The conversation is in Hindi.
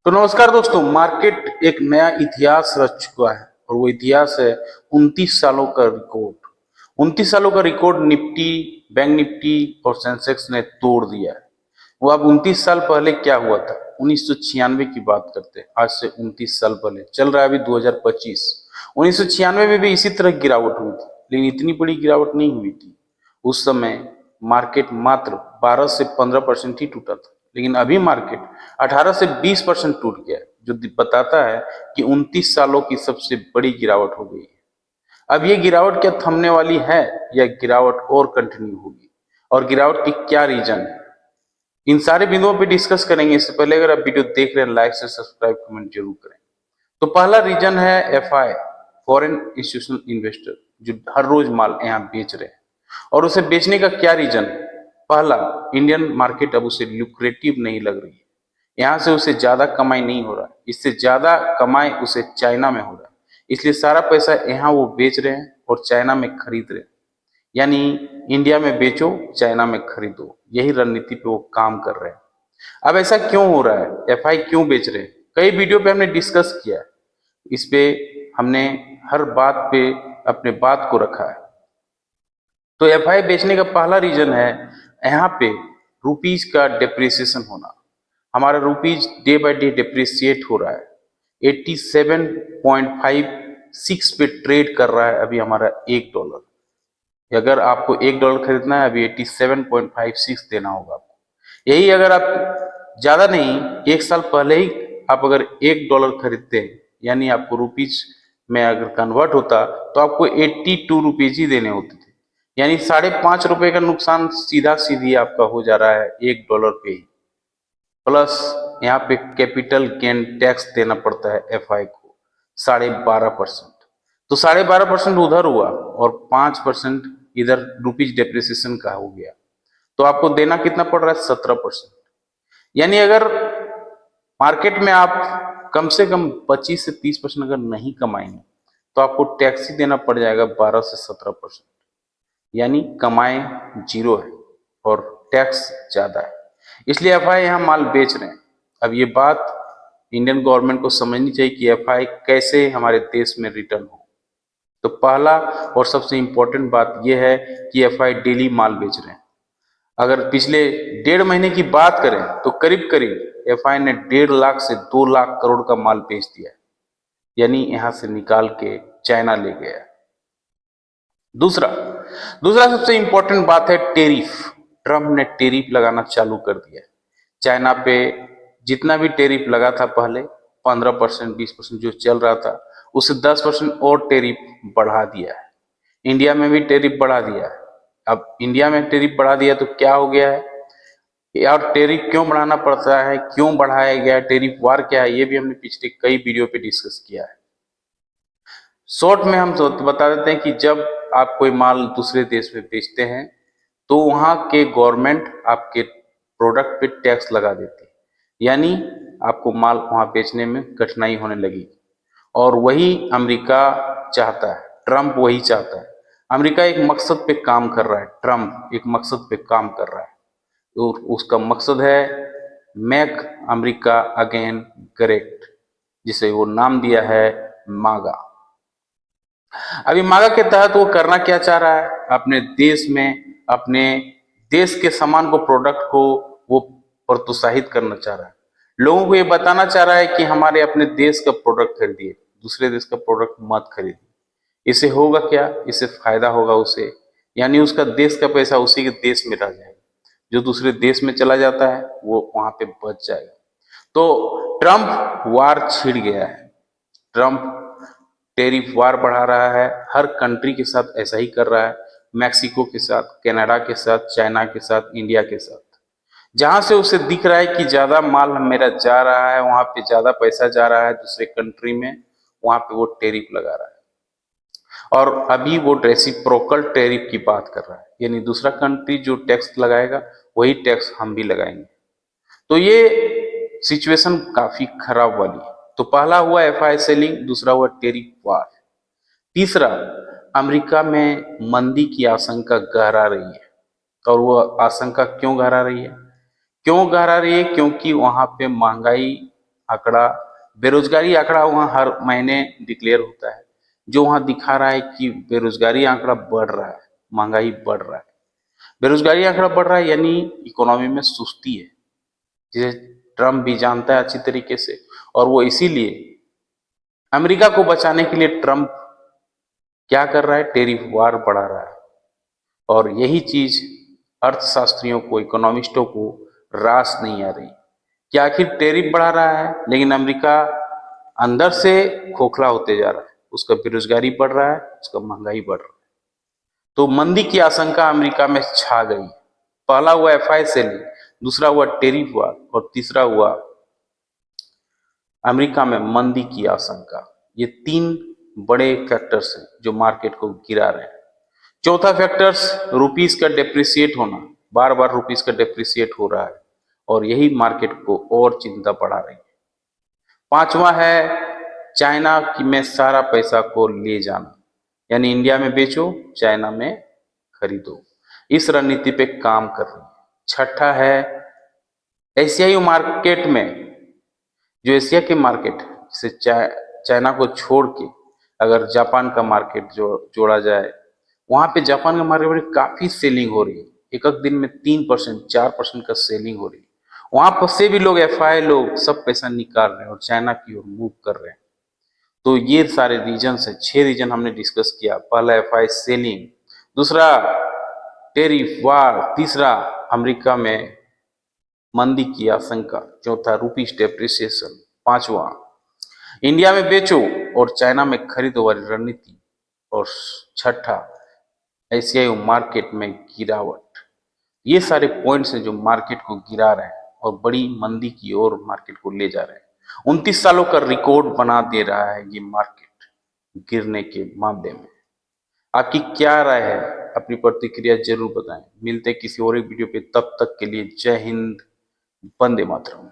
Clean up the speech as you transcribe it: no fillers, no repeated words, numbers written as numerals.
तो नमस्कार दोस्तों, मार्केट एक नया इतिहास रच चुका है और वो इतिहास है 29 सालों का रिकॉर्ड। 29 सालों का रिकॉर्ड निफ्टी, बैंक निफ्टी और सेंसेक्स ने तोड़ दिया है। वो अब 29 साल पहले क्या हुआ था, 1996 की बात करते हैं। आज से 29 साल पहले चल रहा है अभी 2025। 1996 में भी इसी तरह गिरावट हुई थी, लेकिन इतनी बड़ी गिरावट नहीं हुई थी। उस समय मार्केट मात्र 12 से 15% ही टूटा था, लेकिन अभी मार्केट 18 से 20% टूट गया है, जो बताता है कि 29 सालों की सबसे बड़ी गिरावट हो गई है। अब ये गिरावट क्या थमने वाली है या गिरावट और कंटिन्यू होगी, और गिरावट की क्या रीजन है, इन सारे बिंदुओं पे डिस्कस करेंगे। इससे पहले अगर आप वीडियो देख रहे हैं, लाइक से सब्सक्राइब कमेंट जरूर करें। तो पहला रीजन है एफआई, फॉरेन इंस्टीट्यूशनल इन्वेस्टर, जो हर रोज माल यहाँ बेच रहे हैं। और उसे बेचने का क्या रीजन है? पहला, इंडियन मार्केट अब उसे लुक्रेटिव नहीं लग रही है। यहाँ से उसे ज्यादा कमाई नहीं हो रहा है, इससे ज्यादा कमाई उसे चाइना में हो रहा है, इसलिए सारा पैसा यहाँ वो बेच रहे हैं और चाइना में खरीद रहे हैं। यानी इंडिया में बेचो, चाइना में खरीदो, यही रणनीति पे वो काम कर रहे हैं। अब ऐसा क्यों हो रहा है, एफआई क्यों बेच रहे हैं? कई वीडियो पे हमने डिस्कस किया है, इस पे हमने हर बात पे अपने बात को रखा है। तो एफआई बेचने का पहला रीजन है यहाँ पे रुपीज का डिप्रिसिएशन होना। हमारा rupees day by day depreciate हो रहा है। 87.56 पे ट्रेड कर रहा है अभी हमारा $1। अगर आपको $1 खरीदना है, अभी 87.56 देना होगा आपको। यही अगर आप ज्यादा नहीं, एक साल पहले ही आप अगर $1 खरीदते हैं, यानी आपको रुपीज में अगर कन्वर्ट होता तो आपको 82 रुपीज ही देने होते थे। यानी ₹5.5 का नुकसान सीधा सीधी आपका हो जा रहा है $1 पे ही। प्लस यहाँ पे कैपिटल गेन टैक्स देना पड़ता है एफआई को 12.5%। तो 12.5% उधर हुआ और 5% इधर रुपीज डेप्रिसिएशन का हो गया, तो आपको देना कितना पड़ रहा है? 17%। यानी अगर मार्केट में आप कम से कम 25 से 30% अगर नहीं कमाएंगे तो आपको टैक्स ही देना पड़ जाएगा 12 से 17%। यानी कमाए जीरो है और टैक्स ज्यादा है, इसलिए एफआई यहाँ माल बेच रहे हैं। अब ये बात इंडियन गवर्नमेंट को समझनी चाहिए कि एफआई कैसे हमारे देश में रिटर्न हो। तो पहला और सबसे इंपॉर्टेंट बात यह है कि एफआई डेली माल बेच रहे हैं। अगर पिछले 1.5 महीने की बात करें तो करीब करीब एफआई ने 1.5 लाख से 2 लाख करोड़ का माल बेच दिया है, यानी यहां से निकाल के चाइना ले गया। दूसरा दूसरा सबसे इंपॉर्टेंट बात है टेरिफ। ट्रम्प ने टेरिफ लगाना चालू कर दिया है। चाइना पे जितना भी टेरिफ लगा था पहले, 15% 20% जो चल रहा था, उसे 10% और टेरिफ बढ़ा दिया है। इंडिया में भी टेरिफ बढ़ा दिया है। अब इंडिया में टेरिफ बढ़ा दिया तो क्या हो गया है, और टेरिफ क्यों बढ़ाना पड़ता है, क्यों बढ़ाया गया है, टेरिफ वार क्या है, ये भी हमने पिछले कई वीडियो पे डिस्कस किया है। शॉर्ट में हम तो बता देते हैं कि जब आप कोई माल दूसरे देश में बेचते हैं तो वहां के गवर्नमेंट आपके प्रोडक्ट पे टैक्स लगा देती है, यानी आपको माल वहां बेचने में कठिनाई होने लगी। और वही अमेरिका चाहता है, ट्रम्प वही चाहता है। अमेरिका एक मकसद पे काम कर रहा है, ट्रम्प एक मकसद पे काम कर रहा है। तो उसका मकसद है मेक अमेरिका अगेन ग्रेट, जिसे वो नाम दिया है मागा। अभी मागा के तहत वो करना क्या चाह रहा है, अपने देश में अपने देश के सामान को, प्रोडक्ट को वो प्रोत्साहित करना चाह रहा है। लोगों को ये बताना चाह रहा है कि हमारे अपने देश का प्रोडक्ट खरीदिए, दूसरे देश का प्रोडक्ट मत खरीदिए। इससे होगा क्या, इससे फायदा होगा उसे, यानी उसका देश का पैसा उसी के देश में रह जाएगा। जो दूसरे देश में चला जाता है वो वहां पे बच जाएगा। तो ट्रम्प वार छिड़ गया है। ट्रम्प टेरिफ वार बढ़ा रहा है, हर कंट्री के साथ ऐसा ही कर रहा है। मैक्सिको के साथ, कनाडा के साथ, चाइना के साथ, इंडिया के साथ। जहां से उसे दिख रहा है कि ज्यादा माल मेरा जा रहा है, वहां पे ज्यादा पैसा जा रहा है दूसरे कंट्री में, वहां पे वो टेरिफ लगा रहा है। और अभी वो रेसिप्रोकल टेरिफ की बात कर रहा है, यानी दूसरा कंट्री जो टैक्स लगाएगा वही टैक्स हम भी लगाएंगे। तो ये सिचुएशन काफी खराब वाली है। तो पहला हुआ एफआई सेलिंग, दूसरा हुआ टेरिफ वार। तीसरा, अमेरिका में मंदी की आशंका गहरा रही है। और वो आशंका क्यों गहरा रही है? क्यों गहरा रही है? क्योंकि वहां पे महंगाई आंकड़ा, बेरोजगारी आंकड़ा वहाँ हर महीने डिक्लेयर होता है, जो वहाँ दिखा रहा है कि बेरोजगारी आंकड़ा बढ़ रहा है, महंगाई बढ़ रहा है। बेरोजगारी आंकड़ा बढ़ रहा है यानी इकोनॉमी में सुस्ती है, जिसे ट्रम्प भी जानता है अच्छी तरीके से, और वो इसीलिए अमेरिका को बचाने के लिए ट्रम्प क्या कर रहा है, टेरिफ वार बढ़ा रहा है। और यही चीज अर्थशास्त्रियों को, इकोनॉमिस्टों को रास नहीं आ रही कि आखिर टेरिफ बढ़ा रहा है लेकिन अमेरिका अंदर से खोखला होते जा रहा है, उसका बेरोजगारी बढ़ रहा है, उसका महंगाई बढ़ रहा है। तो मंदी की आशंका अमेरिका में छा गई। पहला हुआ एफआई सेलिंग, दूसरा हुआ टेरिफ वार, और तीसरा हुआ अमेरिका में मंदी की आशंका। ये तीन बड़े फैक्टर्स हैं जो मार्केट को गिरा रहे हैं। चौथा फैक्टर्स रुपीस का डेप्रिसिएट होना, बार बार रुपीस का डेप्रिसिएट हो रहा है और यही मार्केट को और चिंता बढ़ा रही है। पांचवा है चाइना की में सारा पैसा को ले जाना, यानी इंडिया में बेचो, चाइना में खरीदो। इस रणनीति पे काम कर रही है। छठा है एशियाई मार्केट में, जो एशिया के मार्केट है, जैसे चाइना को छोड़ के अगर जापान का मार्केट जो जोड़ा जाए, वहां पे जापान का मार्केट में काफी सेलिंग हो रही है। एक एक दिन में 3%, 4% का सेलिंग हो रही है। वहां पर से भी लोग, एफआई लोग सब पैसा निकाल रहे हैं और चाइना की ओर मूव कर रहे हैं। तो ये सारे रीजन है, 6 रीजन हमने डिस्कस किया। पहला एफआई सेलिंग, दूसरा टेरिफ वार, तीसरा अमेरिका में मंदी की आशंका, चौथा रुपीस डेप्रिसिएशन, पांचवा इंडिया में बेचो और चाइना में खरीदो वाली रणनीति, और छठा एशियाई मार्केट में गिरावट। ये सारे पॉइंट्स हैं जो मार्केट को गिरा रहे हैं और बड़ी मंदी की ओर मार्केट को ले जा रहे हैं। 29 सालों का रिकॉर्ड बना दे रहा है ये मार्केट गिरने के मामले में। आपकी क्या राय है? अपनी प्रतिक्रिया जरूर बताएं। मिलते किसी और एक वीडियो पे, तब तक के लिए जय हिंद, वंदे मातरम।